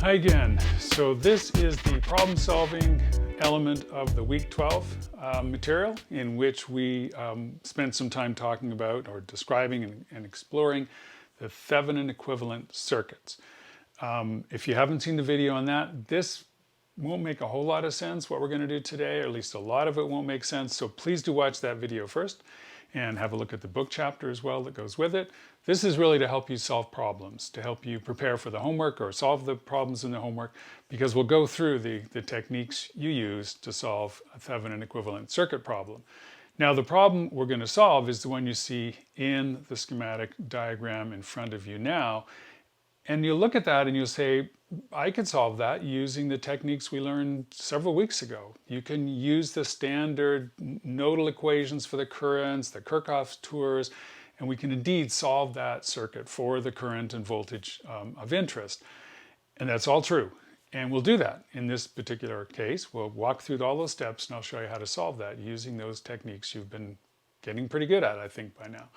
Hi again. So this is the problem-solving element of the week 12 material, in which we spent some time talking about or describing and exploring the Thevenin equivalent circuits. If you haven't seen the video on that, this won't make a whole lot of sense what we're going to do today, or at least a lot of it won't make sense. So please do watch that video first and have a look at the book chapter as well that goes with it. This is really to help you solve problems, to help you prepare for the homework or solve the problems in the homework, because we'll go through the techniques you use to solve a Thevenin equivalent circuit problem. Now, the problem we're going to solve is the one you see in the schematic diagram in front of you now. And you'll look at that and you'll say, I could solve that using the techniques we learned several weeks ago. You can use the standard nodal equations for the currents, the Kirchhoff's tours, and we can indeed solve that circuit for the current and voltage of interest. And that's all true. And we'll do that in this particular case. We'll walk through all those steps and I'll show you how to solve that using those techniques you've been getting pretty good at, I think, by now.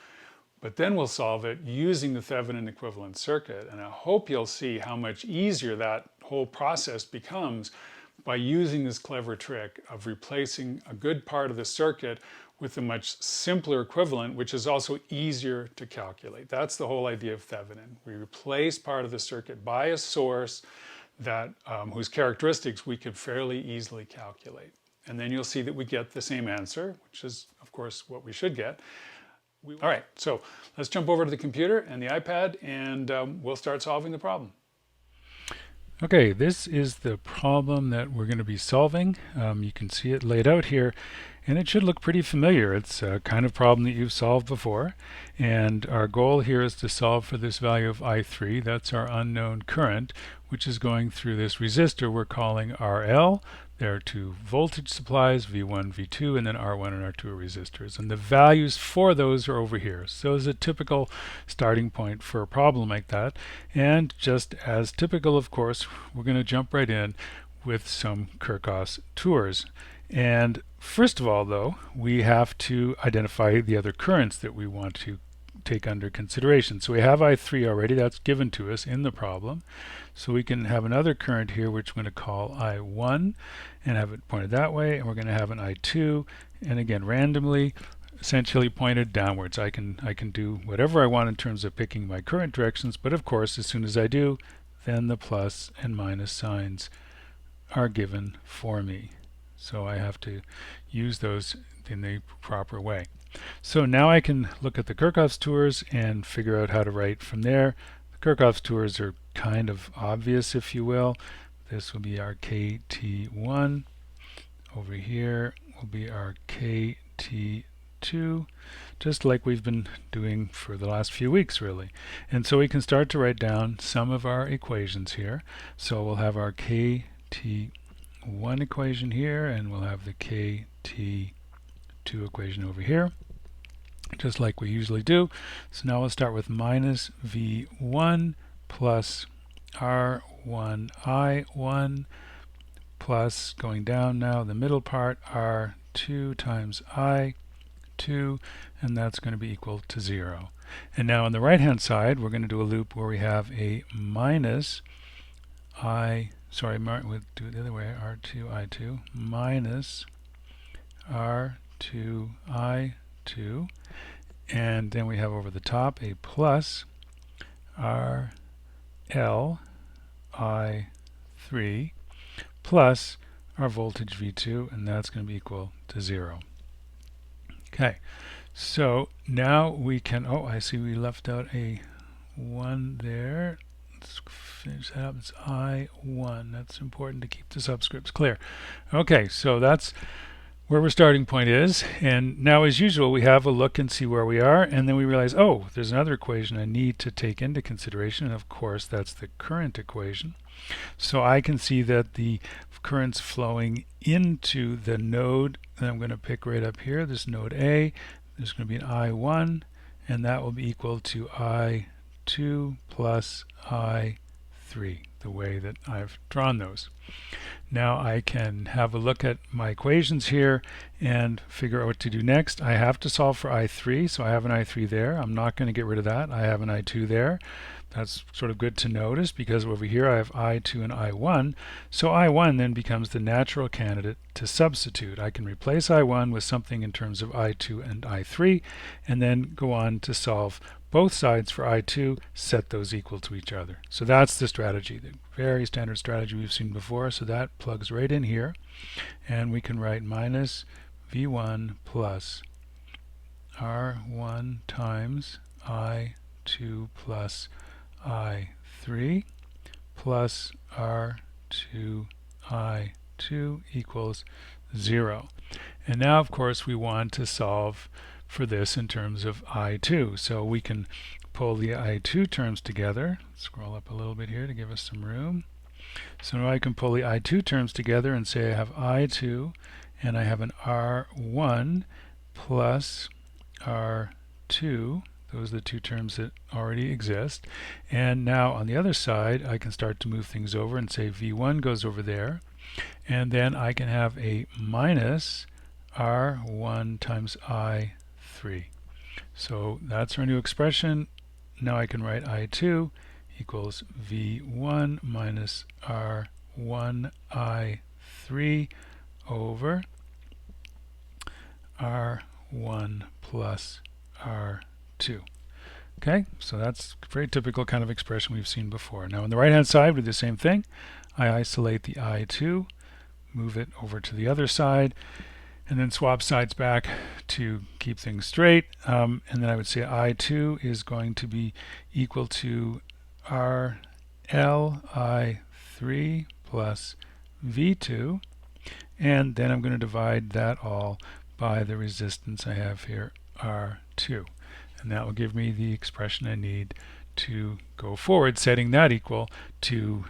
But then we'll solve it using the Thevenin equivalent circuit. And I hope you'll see how much easier that whole process becomes by using this clever trick of replacing a good part of the circuit with a much simpler equivalent, which is also easier to calculate. That's the whole idea of Thevenin. We replace part of the circuit by a source that whose characteristics we could fairly easily calculate. And then you'll see that we get the same answer, which is, of course, what we should get. All right, so let's jump over to the computer and the iPad and we'll start solving the problem. Okay, this is the problem that we're going to be solving. You can see it laid out here, and it should look pretty familiar. It's a kind of problem that you've solved before, and our goal here is to solve for this value of I3. That's our unknown current, which is going through this resistor we're calling RL. There are two voltage supplies, V1, V2, and then R1 and R2 are resistors. And the values for those are over here. So it's a typical starting point for a problem like that. And just as typical, of course, we're going to jump right in with some Kirchhoff's tours. And first of all, though, we have to identify the other currents that we want to take under consideration. So we have I3 already, that's given to us in the problem. So we can have another current here which we're going to call I1 and have it pointed that way, and we're going to have an I2, and again randomly essentially pointed downwards. I can do whatever I want in terms of picking my current directions, but of course as soon as I do, then the plus and minus signs are given for me. So I have to use those in the proper way. So now I can look at the Kirchhoff's tours and figure out how to write from there. The Kirchhoff's tours are kind of obvious, if you will. This will be our KT1. Over here will be our KT2, just like we've been doing for the last few weeks, really. And so we can start to write down some of our equations here. So we'll have our KT1 equation here, and we'll have the KT2 equation over here, just like we usually do. So now we'll start with minus V1 plus R1I1 plus, going down now, the middle part, R2 times I2, and that's going to be equal to 0. And now on the right hand side we're going to do a loop where we have a minus we'll do it the other way, R2 I2 minus R2 I2, and then we have over the top a plus RL I3 plus our voltage V2, and that's going to be equal to 0. Okay, so now we can, oh, I see we left out a 1 there. Let's finish that up. It's I1. That's important to keep the subscripts clear. Okay, so that's where our starting point is, and now as usual we have a look and see where we are, and then we realize, oh, there's another equation I need to take into consideration, and of course that's the current equation. So I can see that the current's flowing into the node that I'm going to pick right up here, this node A. There's going to be an I1, and that will be equal to I2 plus I3, the way that I've drawn those. Now I can have a look at my equations here, and figure out what to do next. I have to solve for I3, so I have an I3 there. I'm not going to get rid of that. I have an I2 there. That's sort of good to notice because over here I have I2 and I1. So I1 then becomes the natural candidate to substitute. I can replace I1 with something in terms of I2 and I3 and then go on to solve both sides for I2, set those equal to each other. So that's the strategy, the very standard strategy we've seen before. So that plugs right in here, and we can write minus V1 plus R1 times I2 plus I3 plus R2 I2 equals 0. And now, of course, we want to solve for this in terms of I2. So we can pull the I2 terms together. Scroll up a little bit here to give us some room. So now I can pull the I2 terms together and say I have I2 and I have an R1 plus R2. Those are the two terms that already exist. And now on the other side, I can start to move things over and say V1 goes over there. And then I can have a minus R1 times I3. So that's our new expression. Now I can write I2 equals V1 minus R1 I3 over R1 plus R2. Okay, so that's a very typical kind of expression we've seen before. Now on the right hand side we do the same thing. I isolate the I2, move it over to the other side, and then swap sides back to keep things straight. And then I would say I2 is going to be equal to RL I3 plus V2, and then I'm going to divide that all by the resistance I have here, R2. And that will give me the expression I need to go forward, setting that equal to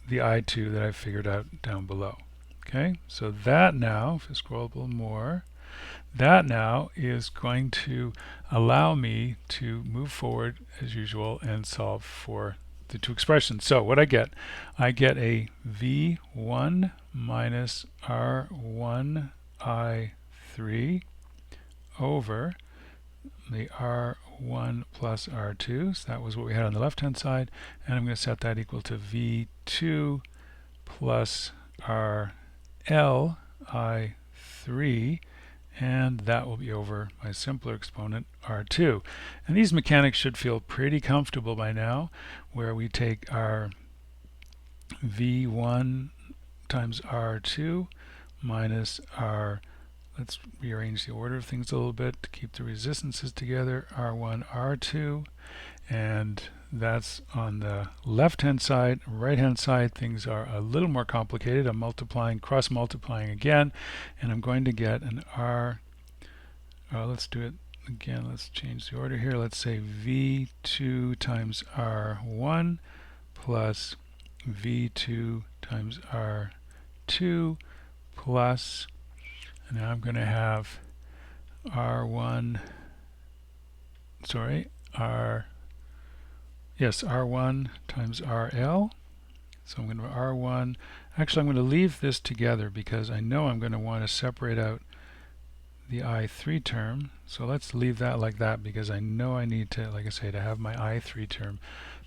the I2 that I've figured out down below. Okay, so that now, if I scroll up a little more, that now is going to allow me to move forward as usual and solve for the two expressions. So what I get a V1 minus R1 I3 over the R1 plus R2. So that was what we had on the left hand side, and I'm going to set that equal to V2 plus RL I3, and that will be over my simpler exponent R2. And these mechanics should feel pretty comfortable by now, where we take our V1 times R2 minus our, let's rearrange the order of things a little bit to keep the resistances together, R1, R2, and that's on the left hand side. Right hand side things are a little more complicated. I'm multiplying, cross multiplying again, and I'm going to get an let's do it again, let's change the order here. Let's say V2 times R1 plus V2 times R2 plus, and now I'm going to have R1, R1 times RL. So I'm going to R1, actually I'm going to leave this together because I know I'm going to want to separate out the I3 term. So let's leave that like that because I know I need to, like I say, to have my I3 term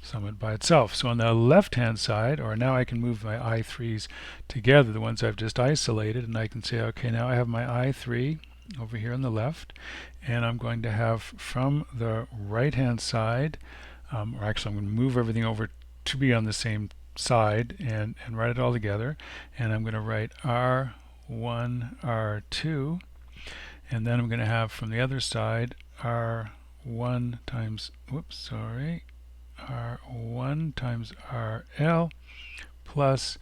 somewhat by itself. So on the left hand side, or now I can move my I3s together, the ones I've just isolated, and I can say, okay, now I have my I3 over here on the left, and I'm going to have from the right hand side, or actually I'm going to move everything over to be on the same side and write it all together, and I'm going to write R1 R2, and then I'm going to have from the other side R1 times R1 times RL plus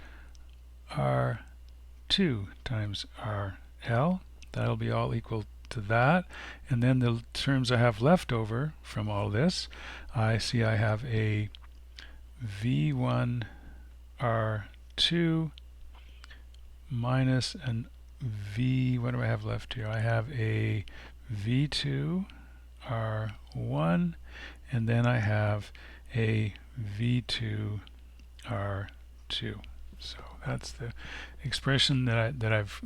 R2 times RL. That'll be all equal to that, and then the terms I have left over from all this, I see I have a V1 R2 minus an what do I have left here? I have a V2 R1, and then I have a V2 R2. So that's the expression that I've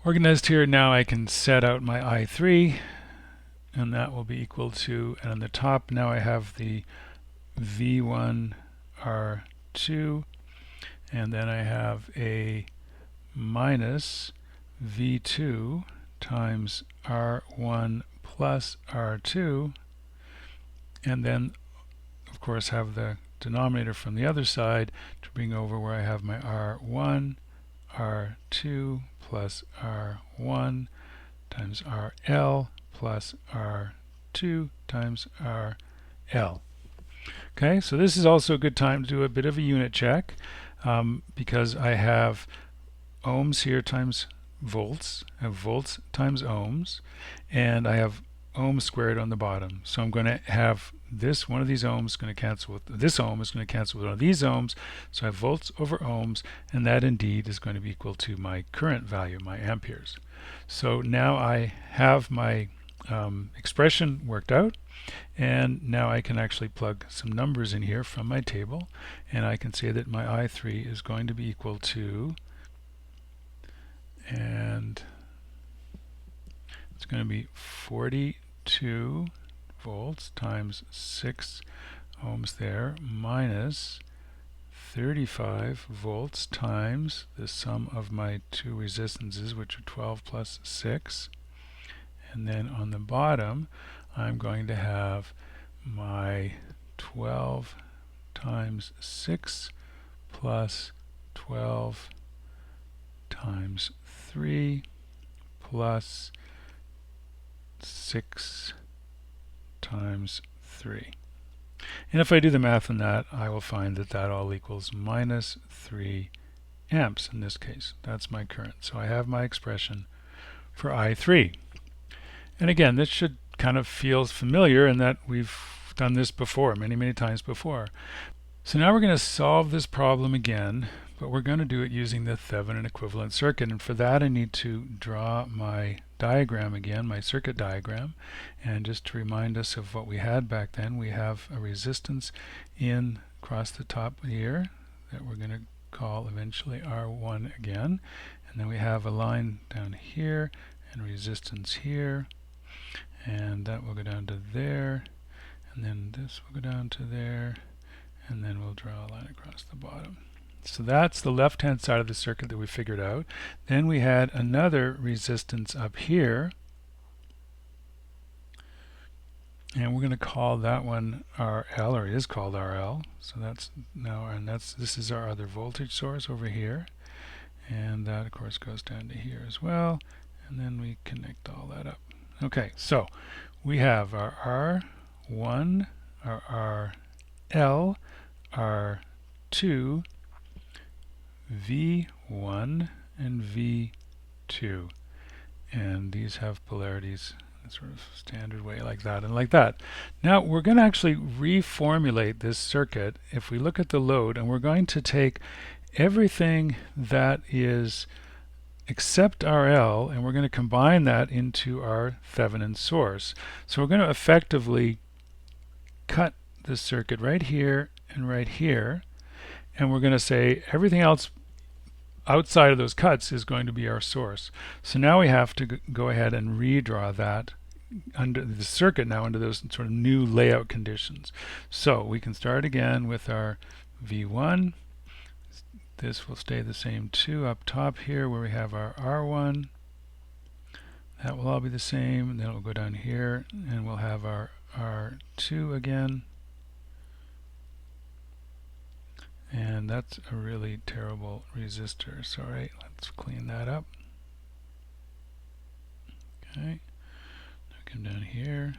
Organized here, now I can set out my I3, and that will be equal to, and on the top now I have the V1 R2, and then I have a minus V2 times R1 plus R2, and then of course have the denominator from the other side to bring over where I have my R1 R2 plus R1 times RL plus R2 times RL. Okay, so this is also a good time to do a bit of a unit check, because I have ohms here times volts, I have volts times ohms, and I have ohms squared on the bottom. So I'm going to have this, one of these ohms is going to cancel with this ohm, is going to cancel with one of these ohms, so I have volts over ohms, and that indeed is going to be equal to my current value, my amperes. So now I have my expression worked out, and now I can actually plug some numbers in here from my table, and I can say that my I3 is going to be equal to, and it's going to be 42 volts times 6 ohms there minus 35 volts times the sum of my two resistances, which are 12 plus 6. And then on the bottom, I'm going to have my 12 times 6 plus 12 times 3 plus 6 times 3. And if I do the math on that, I will find that that all equals minus 3 amps in this case. That's my current. So I have my expression for I3. And again, this should kind of feel familiar in that we've done this before, many times before. So now we're going to solve this problem again, but we're going to do it using the Thevenin equivalent circuit. And for that I need to draw my diagram again, my circuit diagram. And just to remind us of what we had back then, we have a resistance in across the top here that we're going to call eventually R1 again. And then we have a line down here and resistance here. And that will go down to there. And then this will go down to there. And then we'll draw a line across the bottom. So that's the left-hand side of the circuit that we figured out. Then we had another resistance up here, and we're going to call that one RL, or it is called RL. So that's now, and this is our other voltage source over here, and that of course goes down to here as well. And then we connect all that up. Okay, so we have our R1, our RL, R2, V1 and V2, and these have polarities in a sort of standard way like that and like that. Now we're going to actually reformulate this circuit if we look at the load, and we're going to take everything that is except RL and we're going to combine that into our Thevenin source. So we're going to effectively cut the circuit right here and right here, and we're going to say everything else outside of those cuts is going to be our source. So now we have to go ahead and redraw that under the circuit now under those sort of new layout conditions. So we can start again with our V1. This will stay the same too up top here where we have our R1. That will all be the same, and then it will go down here and we'll have our R2 again. And that's a really terrible resistor. So right, let's clean that up. Okay, now we come down here, and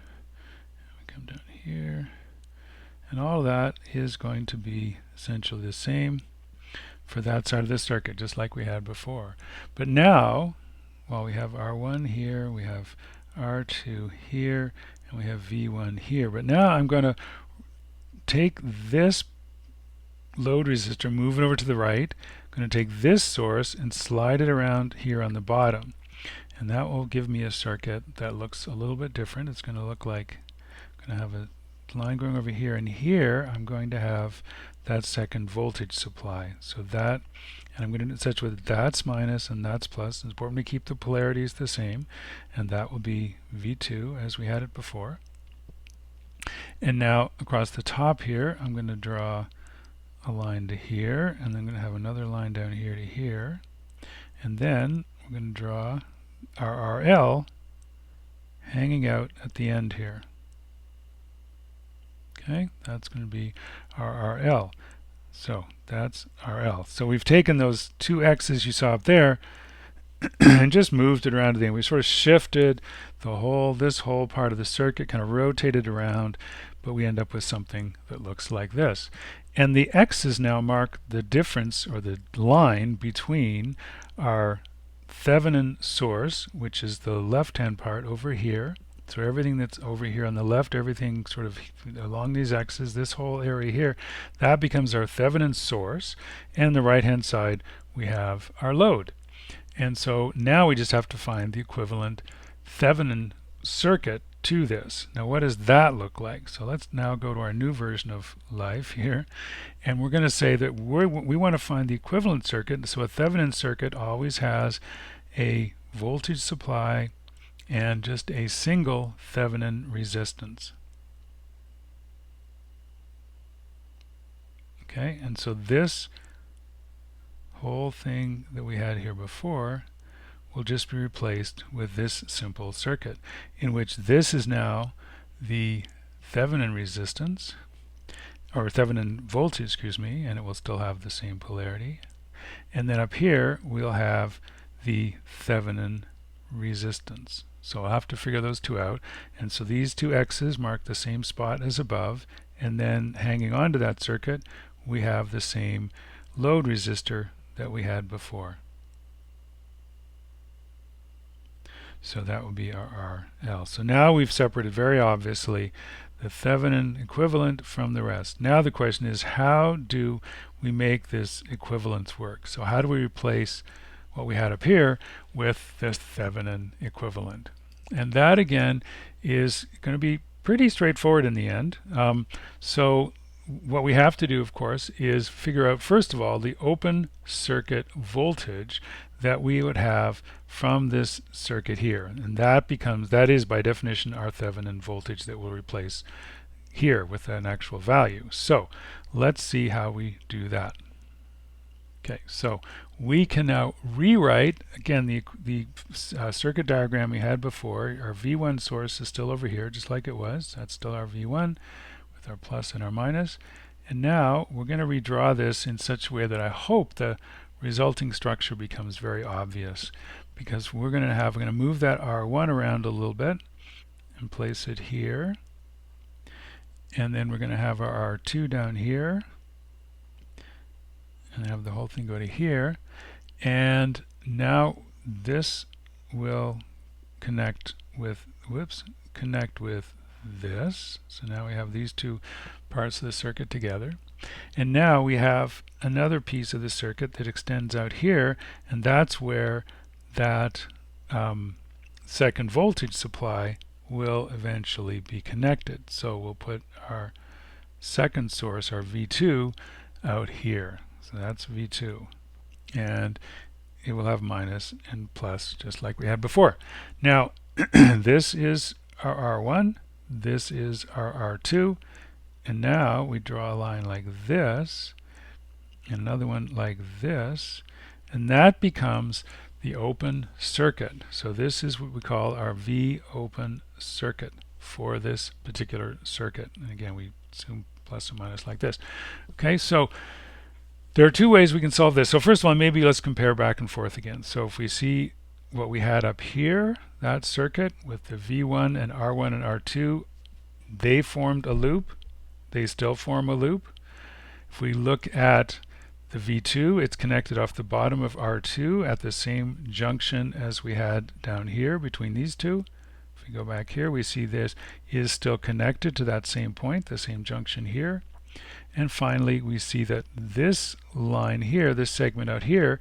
we come down here, and all of that is going to be essentially the same for that side of the circuit, just like we had before. But now, while we have R1 here, we have R2 here, and we have V1 here. But now I'm going to take this load resistor, move it over to the right. I'm going to take this source and slide it around here on the bottom, and that will give me a circuit that looks a little bit different. It's going to look like I'm going to have a line going over here, and here I'm going to have that second voltage supply. So that And I'm going to do it such that that's minus and that's plus. It's important to keep the polarities the same, and that will be V2 as we had it before. And now across the top here, I'm going to draw a line to here, and then I'm going to have another line down here to here. And then we're going to draw our RL hanging out at the end here. Okay, that's going to be our RL. So that's RL. So we've taken those two x's you saw up there and just moved it around to the end. We sort of shifted this whole part of the circuit, kind of rotated around, but we end up with something that looks like this. And the x's now mark the difference, or the line between our Thevenin source, which is the left-hand part over here. So everything that's over here on the left, everything sort of along these x's, this whole area here, that becomes our Thevenin source. And on the right-hand side, we have our load. And so now we just have to find the equivalent Thevenin circuit to this. Now what does that look like? So let's now go to our new version of life here, and we're going to say that we want to find the equivalent circuit. So a Thevenin circuit always has a voltage supply and just a single Thevenin resistance. Okay, and so this whole thing that we had here before will just be replaced with this simple circuit, in which this is now the Thevenin resistance, or Thevenin voltage, excuse me, and it will still have the same polarity. And then up here we'll have the Thevenin resistance. So I'll have to figure those two out. And so these two x's mark the same spot as above, and then hanging on to that circuit we have the same load resistor that we had before. So that would be our RL. So now we've separated very obviously the Thevenin equivalent from the rest. Now the question is, how do we make this equivalence work? So how do we replace what we had up here with this Thevenin equivalent? And that again is going to be pretty straightforward in the end. So what we have to do, of course, is figure out first of all the open circuit voltage that we would have from this circuit here, and that is by definition our Thevenin voltage that we'll replace here with an actual value. So let's see how we do that. Okay, so we can now rewrite again the circuit diagram we had before. Our V1 source is still over here just like it was. That's still our V1 with our plus and our minus, and now we're going to redraw this in such a way that I hope the resulting structure becomes very obvious, because we're going to move that R1 around a little bit and place it here, and then we're going to have our R2 down here and have the whole thing go to here, and now this will connect with this. So now we have these two parts of the circuit together. And now we have another piece of the circuit that extends out here, and that's where that second voltage supply will eventually be connected. So we'll put our second source, our V2, out here. So that's V2. And it will have minus and plus just like we had before. Now this is our R1, this is our R2, and now we draw a line like this and another one like this, and that becomes the open circuit. So this is what we call our V open circuit for this particular circuit. And again, we assume plus or minus like this. Okay, so there are two ways we can solve this. So first of all, maybe let's compare back and forth again. So if we see what we had up here, that circuit with the V1 and R1 and R2, they formed a loop. They still form a loop. If we look at the V2, it's connected off the bottom of R2 at the same junction as we had down here between these two. If we go back here, we see this is still connected to that same point, the same junction here. And finally, we see that this line here, this segment out here,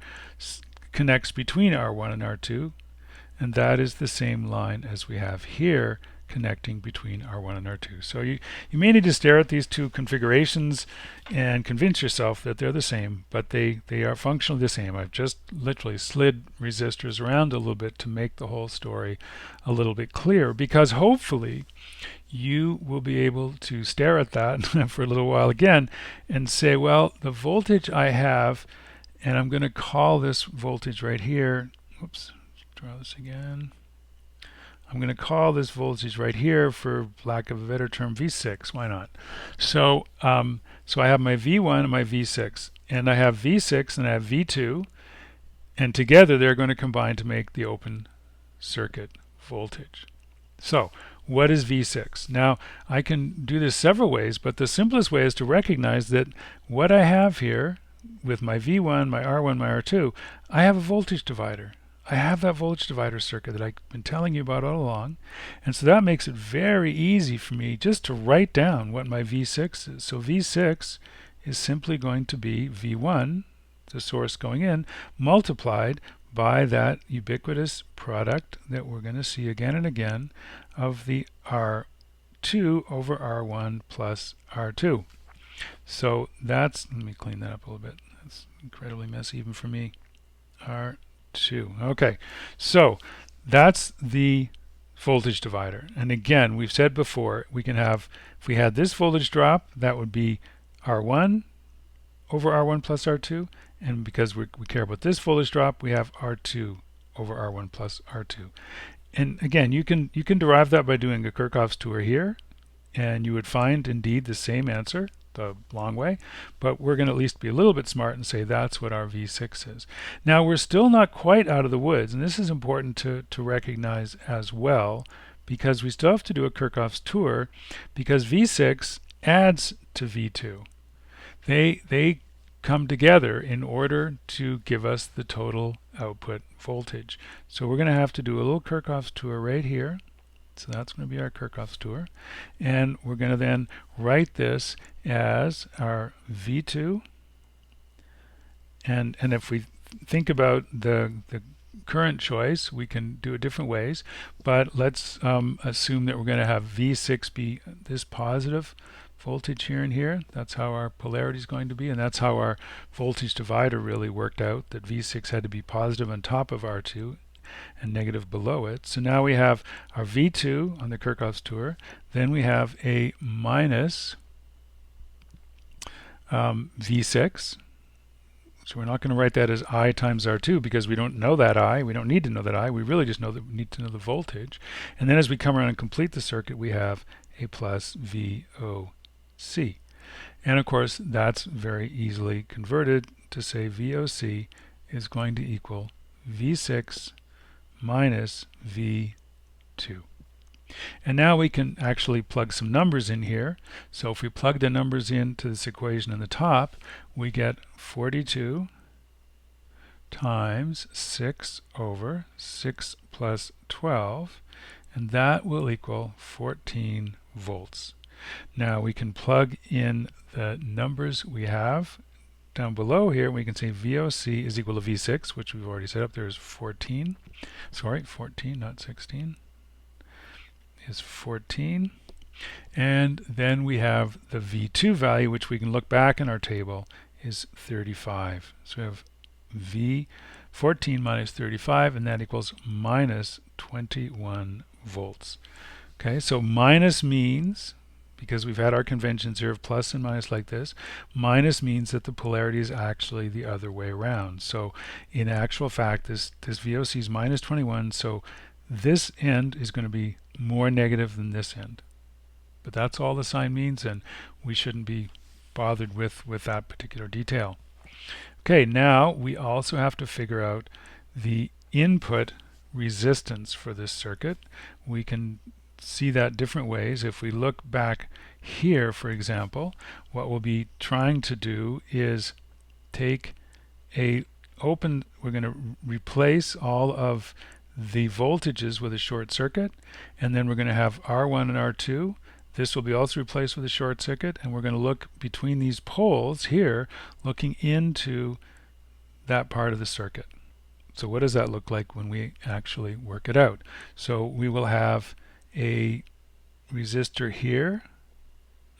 connects between R1 and R2, and that is the same line as we have here connecting between R1 and R2. So you may need to stare at these two configurations and convince yourself that they're the same, but they are functionally the same. I've just literally slid resistors around a little bit to make the whole story a little bit clearer, because hopefully you will be able to stare at that for a little while again and say, well, the voltage I have, and I'm going to call this voltage right here, oops, draw this again. I'm going to call this voltage right here, for lack of a better term, V6. Why not? So, so I have my V1 and my V6, and I have V6 and I have V2, and together they're going to combine to make the open circuit voltage. So, what is V6? Now, I can do this several ways, but the simplest way is to recognize that what I have here with my V1, my R1, my R2, I have a voltage divider. I have that voltage divider circuit that I've been telling you about all along, and so that makes it very easy for me just to write down what my V6 is. So V6 is simply going to be V1, the source going in, multiplied by that ubiquitous product that we're going to see again and again of the R2 over R1 plus R2. So that's, let me clean that up a little bit. That's incredibly messy even for me. R2. Okay, so that's the voltage divider. And again, we've said before, we can have, if we had this voltage drop, that would be R1 over R1 plus R2. And because we care about this voltage drop, we have R2 over R1 plus R2. And again, you can derive that by doing a Kirchhoff's tour here, and you would find indeed the same answer the long way, but we're going to at least be a little bit smart and say that's what our V6 is. Now, we're still not quite out of the woods, and this is important to recognize as well, because we still have to do a Kirchhoff's tour, because V6 adds to V2. They come together in order to give us the total output voltage. So we're going to have to do a little Kirchhoff's tour right here. So that's going to be our Kirchhoff's tour. And we're going to then write this as our V2. And if we think about the current choice, we can do it different ways. But let's assume that we're going to have V6 be this positive voltage here and here. That's how our polarity is going to be, and that's how our voltage divider really worked out, that V6 had to be positive on top of R2 and negative below it. So now we have our V2 on the Kirchhoff's tour, then we have a minus V6. So we're not going to write that as I times R2 because we don't know that I. We don't need to know that I. We really just know that we need to know the voltage. And then as we come around and complete the circuit, we have a plus VOC. And of course, that's very easily converted to say VOC is going to equal V6 minus V2. And now we can actually plug some numbers in here. So if we plug the numbers into this equation in the top, we get 42 times 6 over 6 plus 12, and that will equal 14 volts. Now we can plug in the numbers we have down below here. We can say VOC is equal to V6, which we've already set up. There's 14. Sorry, 14, not 16. Is 14. And then we have the V2 value, which we can look back in our table, is 35. So we have V14 minus 35, and that equals minus 21 volts. Okay, so minus means, because we've had our conventions here of plus and minus like this, minus means that the polarity is actually the other way around. So in actual fact, this VOC is minus 21, so this end is going to be more negative than this end. But that's all the sign means, and we shouldn't be bothered with that particular detail. Okay, now we also have to figure out the input resistance for this circuit. We can see that different ways. If we look back here, for example, what we'll be trying to do is take we're going to replace all of the voltages with a short circuit, and then we're going to have R1 and R2. This will be also replaced with a short circuit, and we're going to look between these poles here, looking into that part of the circuit. So what does that look like when we actually work it out? So we will have a resistor here,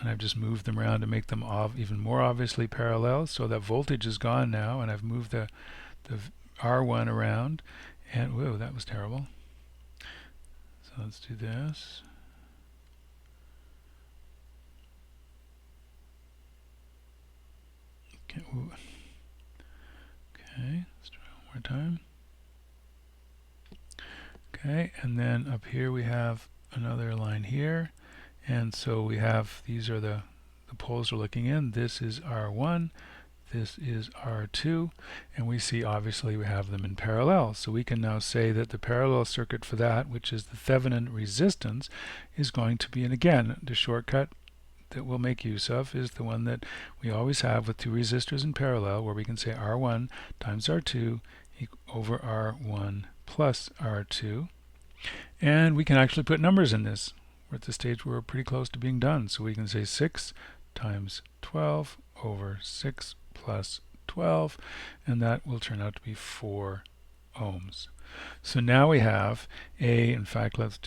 and I've just moved them around to make them even more obviously parallel, so that voltage is gone now, and I've moved the R1 around, and whoa, that was terrible. So let's do this. Okay, let's try it one more time. Okay, and then up here we have another line here, and so we have, these are the poles we're looking in. This is R1, this is R2, and we see obviously we have them in parallel. So we can now say that the parallel circuit for that, which is the Thevenin resistance, is going to be, and again, the shortcut that we'll make use of is the one that we always have with two resistors in parallel, where we can say R1 times R2 over R1 plus R2. And we can actually put numbers in this. We're at the stage where we're pretty close to being done. So we can say 6 times 12 over 6 plus 12, and that will turn out to be 4 ohms. So now we have in fact, let's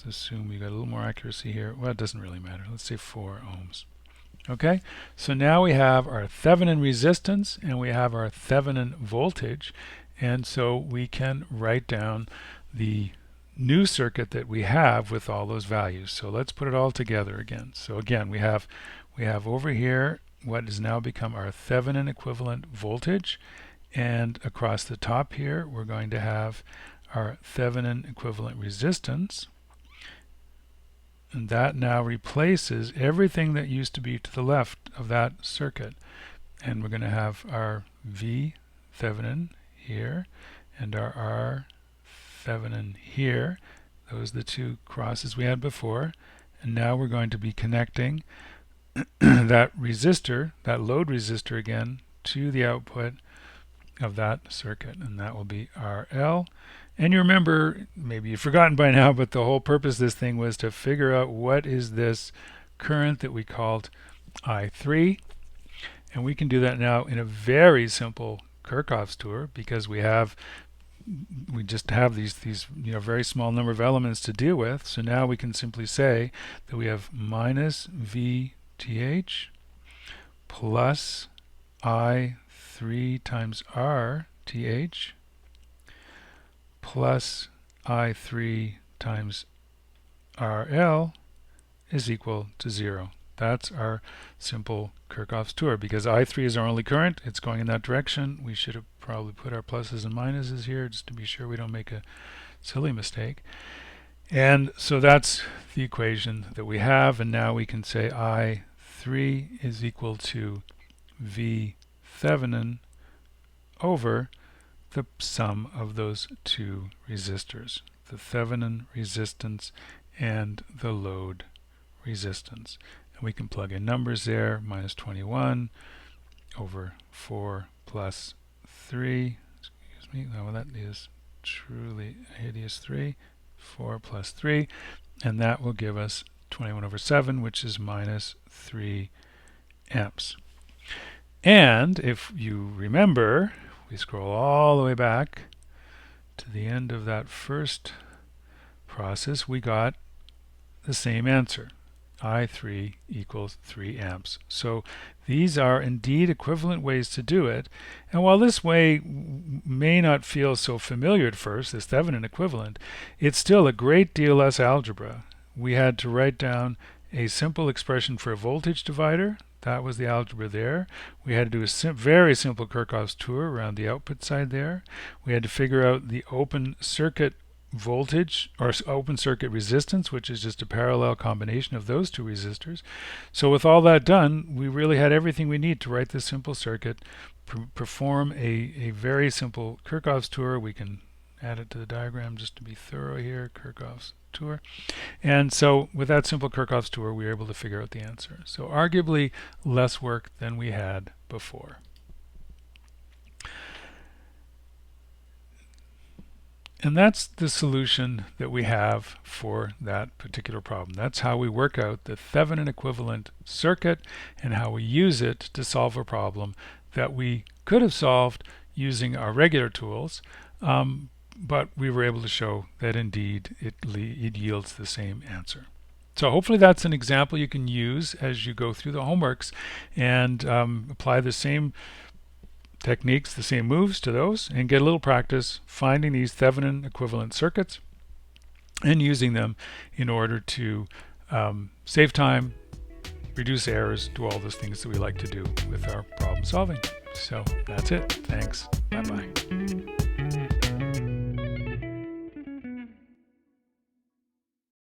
assume we got a little more accuracy here. Well, it doesn't really matter. Let's say 4 ohms. Okay, so now we have our Thevenin resistance and we have our Thevenin voltage, and so we can write down the new circuit that we have with all those values. So let's put it all together again. So again, we have over here what has now become our Thevenin equivalent voltage, and across the top here we're going to have our Thevenin equivalent resistance, and that now replaces everything that used to be to the left of that circuit. And we're going to have our V Thevenin here and our R Thevenin here. Those are the two crosses we had before. And now we're going to be connecting that resistor, that load resistor again, to the output of that circuit, and that will be RL. And you remember, maybe you've forgotten by now, but the whole purpose of this thing was to figure out what is this current that we called I3. And we can do that now in a very simple Kirchhoff's tour, because we just have these very small number of elements to deal with. So now we can simply say that we have minus VTH plus I3 times RTH plus I3 times RL is equal to 0. That's our simple Kirchhoff's tour. Because I3 is our only current, it's going in that direction. We should have probably put our pluses and minuses here just to be sure we don't make a silly mistake. And so that's the equation that we have, and now we can say I3 is equal to V Thevenin over the sum of those two resistors, the Thevenin resistance and the load resistance. And we can plug in numbers there, minus 21 over 4 plus 3, excuse me, no, that is truly a hideous 3, 4 plus 3, and that will give us 21 over 7, which is minus 3 amps. And if you remember, we scroll all the way back to the end of that first process, we got the same answer. I3 equals 3 amps. So these are indeed equivalent ways to do it. And while this way may not feel so familiar at first, this Thevenin equivalent, it's still a great deal less algebra. We had to write down a simple expression for a voltage divider. That was the algebra there. We had to do a very simple Kirchhoff's tour around the output side there. We had to figure out the open circuit voltage or open circuit resistance, which is just a parallel combination of those two resistors. So with all that done, we really had everything we need to write this simple circuit, perform a very simple Kirchhoff's tour. We can add it to the diagram just to be thorough here, Kirchhoff's tour. And so with that simple Kirchhoff's tour, we were able to figure out the answer. So arguably less work than we had before. And that's the solution that we have for that particular problem. That's how we work out the Thevenin equivalent circuit and how we use it to solve a problem that we could have solved using our regular tools, but we were able to show that indeed it yields the same answer. So hopefully that's an example you can use as you go through the homeworks and apply the same techniques, the same moves to those, and get a little practice finding these Thevenin equivalent circuits and using them in order to save time, reduce errors, do all those things that we like to do with our problem solving. So that's it. Thanks. Bye-bye.